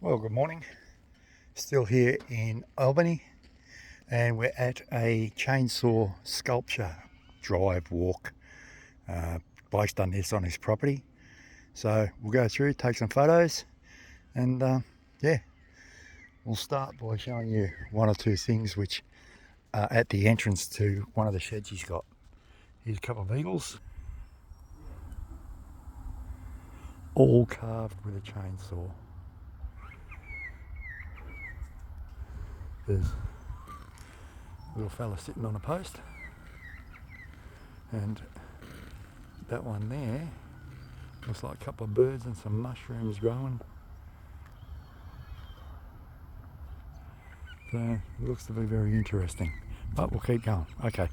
Well, good morning. Still here in Albany, and we're at a chainsaw sculpture drive walk. Bloke's done this on his property, so we'll go through, take some photos, and yeah, we'll start by showing you one or two things which are at the entrance to one of the sheds he's got. Here's a couple of eagles, all carved with a chainsaw. There's a little fella sitting on a post, and that one there looks like a couple of birds and some mushrooms growing. So it looks to be very interesting, but we'll keep going. Okay.